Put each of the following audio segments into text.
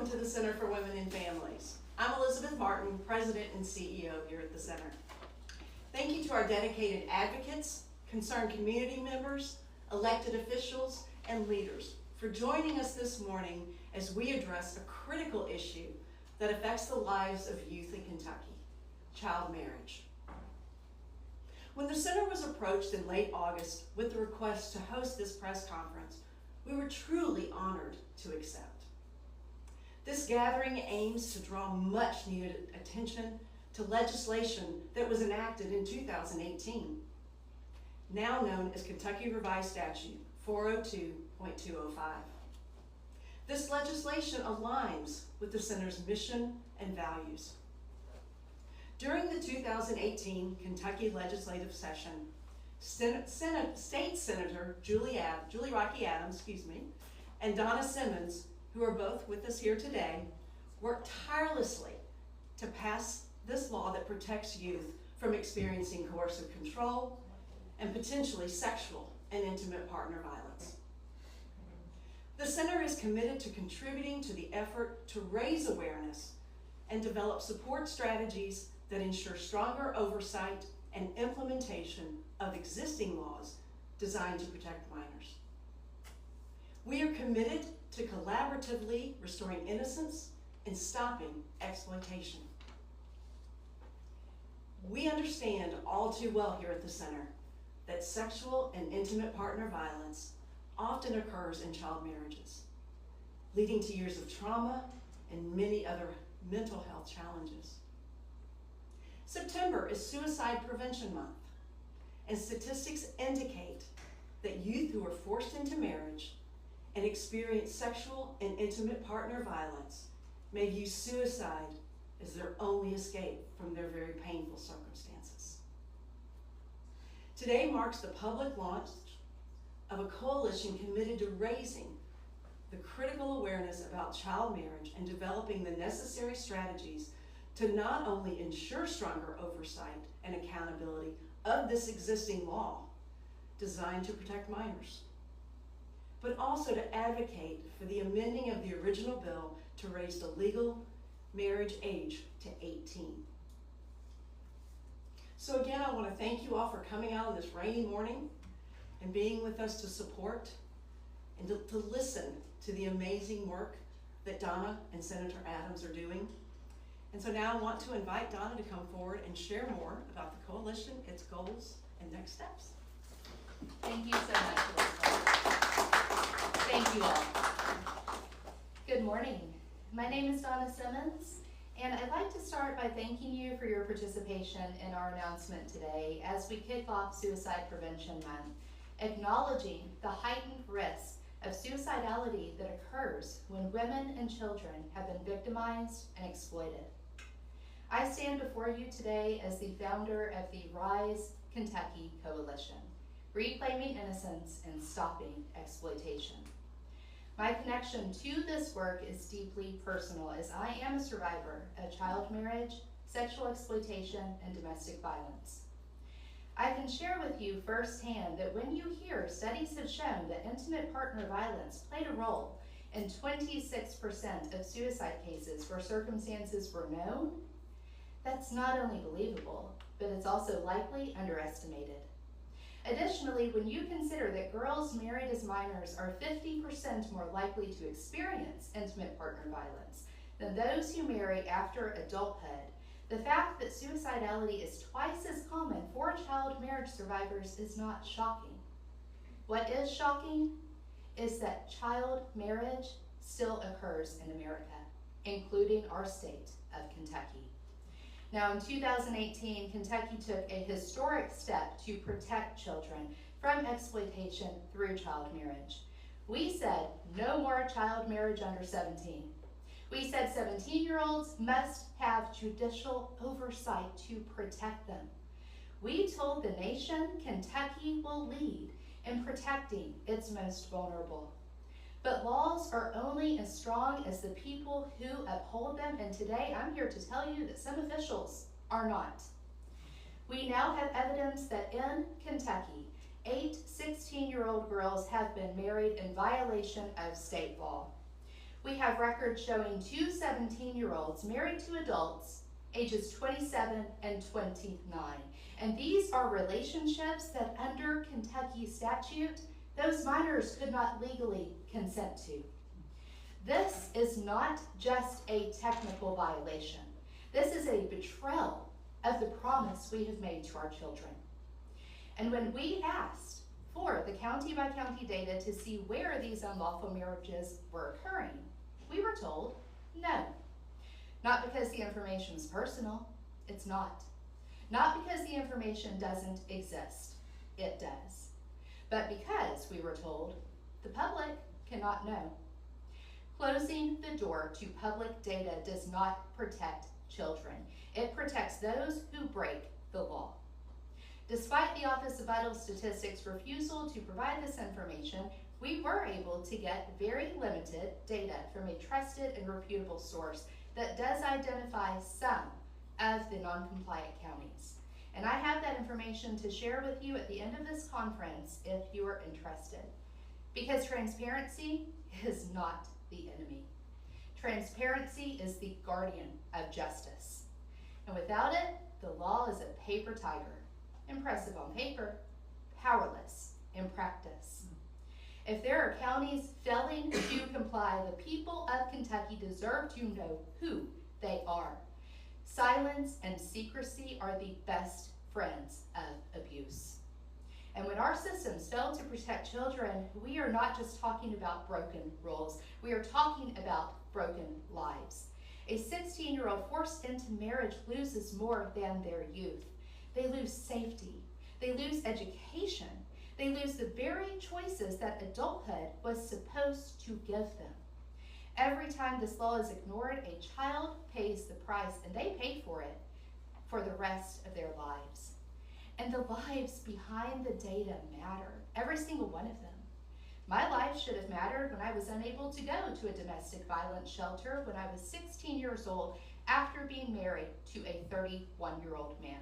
welcome to the Center for Women and Families. I'm Elizabeth Martin, President and CEO here at the Center. Thank you to our dedicated advocates, concerned community members, elected officials, and leaders for joining us this morning as we address a critical issue that affects the lives of youth in Kentucky, child marriage. When the Center was approached in late August with the request to host this press conference, we were truly honored to accept. This gathering aims to draw much needed attention to legislation that was enacted in 2018, now known as Kentucky Revised Statute 402.205. This legislation aligns with the Center's mission and values. During the 2018 Kentucky legislative session, State Senator Julie Raque and Donna Simmons, who are both with us here today, worked tirelessly to pass this law that protects youth from experiencing coercive control and potentially sexual and intimate partner violence. The Center is committed to contributing to the effort to raise awareness and develop support strategies that ensure stronger oversight and implementation of existing laws designed to protect minors. We are committed to collaboratively restoring innocence and stopping exploitation. We understand all too well here at the Center that sexual and intimate partner violence often occurs in child marriages, leading to years of trauma and many other mental health challenges. September is Suicide Prevention Month, and statistics indicate that youth who are forced into marriage and experience sexual and intimate partner violence may view suicide as their only escape from their very painful circumstances. Today marks the public launch of a coalition committed to raising the critical awareness about child marriage and developing the necessary strategies to not only ensure stronger oversight and accountability of this existing law designed to protect minors, but also to advocate for the amending of the original bill to raise the legal marriage age to 18. So again, I want to thank you all for coming out on this rainy morning and being with us to support and to listen to the amazing work that Donna and Senator Adams are doing. And so now I want to invite Donna to come forward and share more about the coalition, its goals, and next steps. Thank you so much, Elizabeth. Thank you all. Good morning. My name is Donna Simmons, and I'd like to start by thanking you for your participation in our announcement today as we kick off Suicide Prevention Month, acknowledging the heightened risk of suicidality that occurs when women and children have been victimized and exploited. I stand before you today as the founder of the R.I.S.E Kentucky Coalition, Reclaiming Innocence and Stopping Exploitation. My connection to this work is deeply personal, as I am a survivor of child marriage, sexual exploitation, and domestic violence. I can share with you firsthand that when you hear studies have shown that intimate partner violence played a role in 26% of suicide cases where circumstances were known, that's not only believable, but it's also likely underestimated. Additionally, when you consider that girls married as minors are 50% more likely to experience intimate partner violence than those who marry after adulthood, the fact that suicidality is twice as common for child marriage survivors is not shocking. What is shocking is that child marriage still occurs in America, including our state of Kentucky. Now, in 2018, Kentucky took a historic step to protect children from exploitation through child marriage. We said no more child marriage under 17. We said 17-year-olds must have judicial oversight to protect them. We told the nation Kentucky will lead in protecting its most vulnerable. But laws are only as strong as the people who uphold them, and today I'm here to tell you that some officials are not. We now have evidence that in Kentucky, 8 16-year-old girls have been married in violation of state law. We have records showing two 17-year-olds married to adults ages 27 and 29. And these are relationships that under Kentucky statute, those minors could not legally consent to. This is not just a technical violation. This is a betrayal of the promise we have made to our children. And when we asked for the county-by-county data to see where these unlawful marriages were occurring, we were told no. Not because the information is personal, it's not. Not because the information doesn't exist, it does. But because, we were told, the public cannot know. Closing the door to public data does not protect children. It protects those who break the law. Despite the Office of Vital Statistics' refusal to provide this information, we were able to get very limited data from a trusted and reputable source that does identify some of the non-compliant counties. And I have that information to share with you at the end of this conference if you are interested. Because transparency is not the enemy. Transparency is the guardian of justice. And without it, the law is a paper tiger. Impressive on paper, powerless in practice. If there are counties failing to comply, the people of Kentucky deserve to know who they are. Silence and secrecy are the best friends of abuse. And when our systems fail to protect children, we are not just talking about broken rules. We are talking about broken lives. A 16-year-old forced into marriage loses more than their youth. They lose safety. They lose education. They lose the very choices that adulthood was supposed to give them. Every time this law is ignored, a child pays the price, and they pay for it for the rest of their lives. And the lives behind the data matter, every single one of them. My life should have mattered when I was unable to go to a domestic violence shelter when I was 16 years old after being married to a 31-year-old man.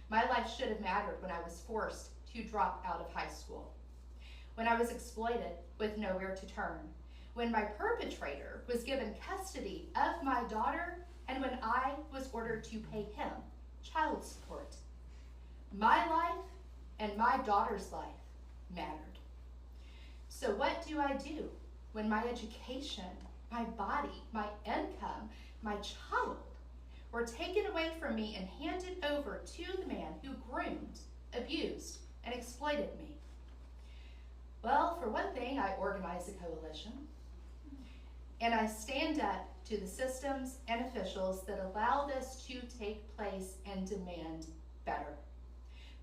My life should have mattered when I was forced to drop out of high school, when I was exploited with nowhere to turn, when my perpetrator was given custody of my daughter, and when I was ordered to pay him child support. My life and my daughter's life mattered. So what do I do when my education, my body, my income, my child were taken away from me and handed over to the man who groomed, abused, and exploited me? Well, for one thing, I organize a coalition, and I stand up to the systems and officials that allow this to take place and demand better.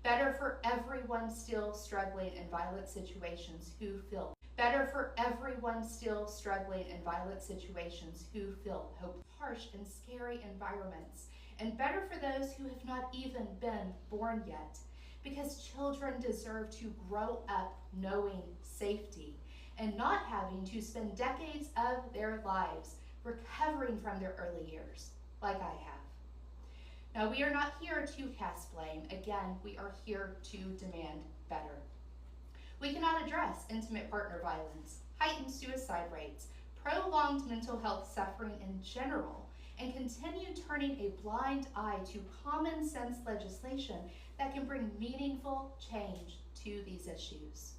Better for everyone still struggling in violent situations who feel. Better for everyone still struggling in violent situations who feel hope. Harsh and scary environments. And better for those who have not even been born yet. Because children deserve to grow up knowing safety and not having to spend decades of their lives recovering from their early years, like I have. Now, we are not here to cast blame. Again, we are here to demand better. We cannot address intimate partner violence, heightened suicide rates, prolonged mental health suffering in general, and continue turning a blind eye to common sense legislation that can bring meaningful change to these issues.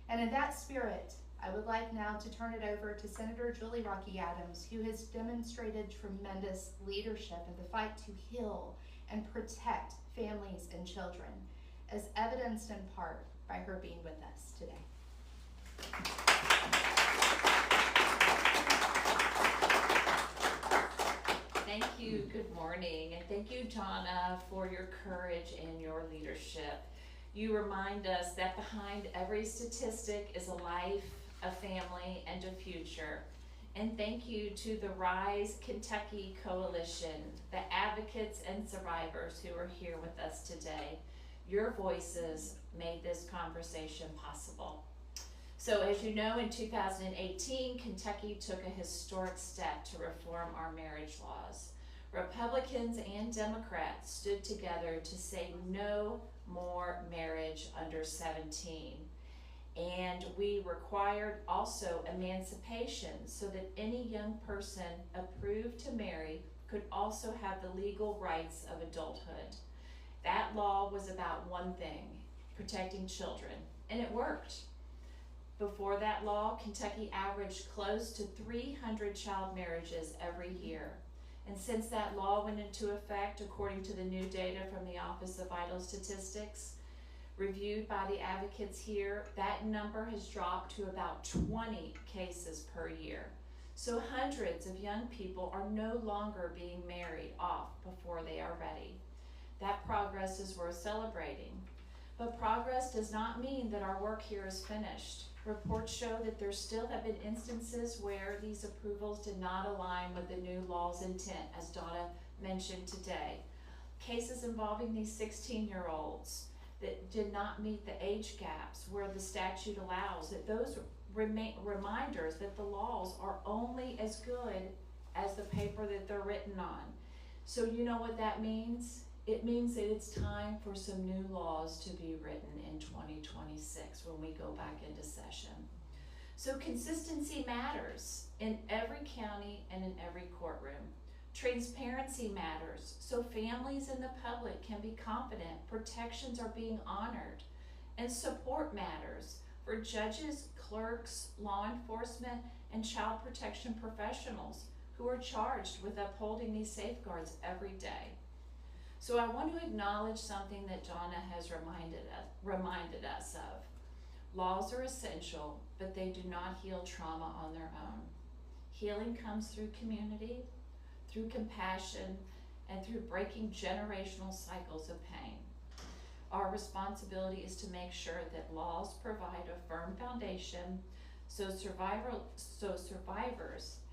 And in that spirit, I would like now to turn it over to Senator Julie Raque Adams, who has demonstrated tremendous leadership in the fight to heal and protect families and children, as evidenced in part by her being with us today. Thank you. Good morning. And thank you, Donna, for your courage and your leadership. You remind us that behind every statistic is a life, a family, and a future. And thank you to the R.I.S.E Kentucky Coalition, the advocates and survivors who are here with us today. Your voices made this conversation possible. So as you know, in 2018, Kentucky took a historic step to reform our marriage laws. Republicans and Democrats stood together to say no more marriage under 17. And we required also emancipation so that any young person approved to marry could also have the legal rights of adulthood. That law was about one thing, protecting children, and it worked. Before that law, Kentucky averaged close to 300 child marriages every year. And since that law went into effect, according to the new data from the Office of Vital Statistics, reviewed by the advocates here, that number has dropped to about 20 cases per year. So hundreds of young people are no longer being married off before they are ready. That progress is worth celebrating. But progress does not mean that our work here is finished. Reports show that there still have been instances where these approvals did not align with the new law's intent, as Donna mentioned today. Cases involving these 16-year-olds that did not meet the age gaps where the statute allows, that those reminders that the laws are only as good as the paper that they're written on. So you know what that means? It means that it's time for some new laws to be written in 2026 when we go back into session. So consistency matters in every county and in every courtroom. Transparency matters so families and the public can be confident protections are being honored. And support matters for judges, clerks, law enforcement, and child protection professionals who are charged with upholding these safeguards every day. So I want to acknowledge something that Donna has reminded us of. Laws are essential, but they do not heal trauma on their own. Healing comes through community, through compassion, and through breaking generational cycles of pain. Our responsibility is to make sure that laws provide a firm foundation so survivors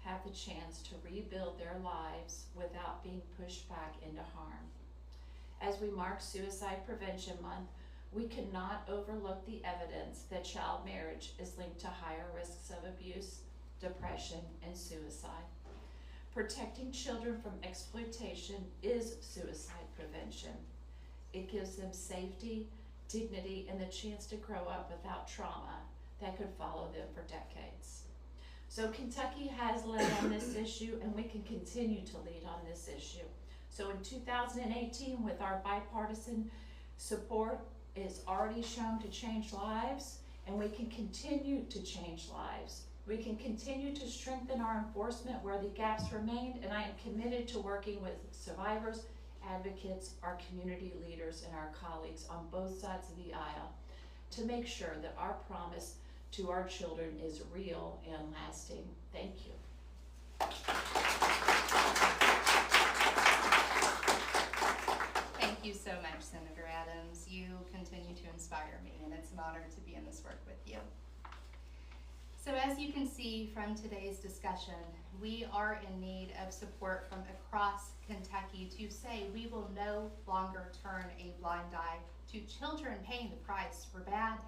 have the chance to rebuild their lives without being pushed back into harm. As we mark Suicide Prevention Month, we cannot overlook the evidence that child marriage is linked to higher risks of abuse, depression, and suicide. Protecting children from exploitation is suicide prevention. It gives them safety, dignity, and the chance to grow up without trauma that could follow them for decades. So Kentucky has led on this issue, and we can continue to lead on this issue. So in 2018, with our bipartisan support, is already shown to change lives, and we can continue to change lives. We can continue to strengthen our enforcement where the gaps remain, and I am committed to working with survivors, advocates, our community leaders, and our colleagues on both sides of the aisle to make sure that our promise to our children is real and lasting. Thank you. Thank you so much, Senator Adams. You continue to inspire me, and it's an honor to be in this work with you. So as you can see from today's discussion, we are in need of support from across Kentucky to say we will no longer turn a blind eye to children paying the price for bad,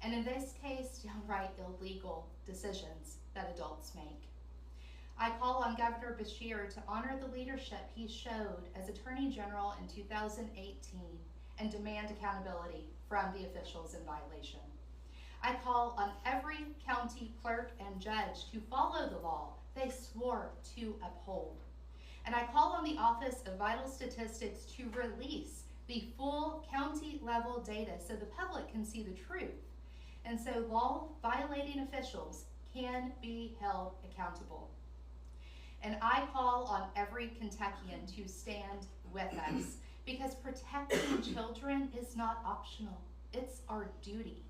and in this case, downright illegal decisions that adults make. I call on Governor Beshear to honor the leadership he showed as Attorney General in 2018 and demand accountability from the officials in violation. I call on every county clerk and judge to follow the law they swore to uphold. And I call on the Office of Vital Statistics to release the full county level data so the public can see the truth. And so law violating officials can be held accountable. And I call on every Kentuckian to stand with us because protecting children is not optional, it's our duty.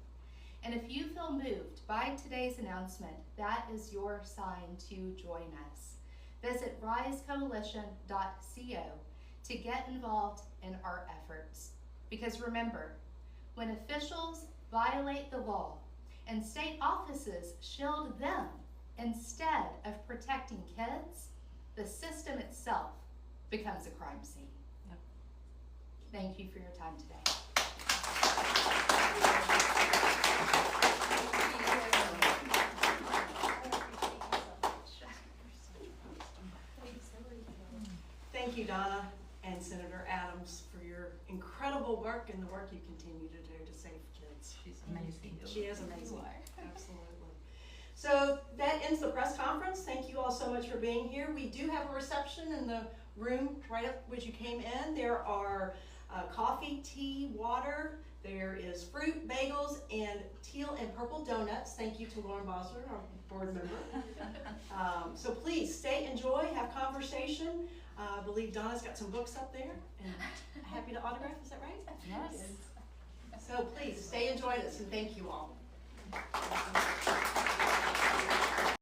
And if you feel moved by today's announcement, that is your sign to join us. Visit risecoalition.co to get involved in our efforts. Because remember, when officials violate the law and state offices shield them instead of protecting kids, the system itself becomes a crime scene. Yep. Thank you for your time today. Thank you, Donna and Senator Adams, for your incredible work and the work you continue to do to save kids. She's amazing. She is amazing. You are. Absolutely. So that ends the press conference. Thank you all so much for being here. We do have a reception in the room right up which you came in. There are coffee, tea, water. There is fruit, bagels, and teal and purple donuts. Thank you to Lauren Bosler, our board member. So please stay, enjoy, have conversation. I believe Donna's got some books up there, and happy to autograph. Is that right? Yes. So please stay, enjoy this, and thank you all.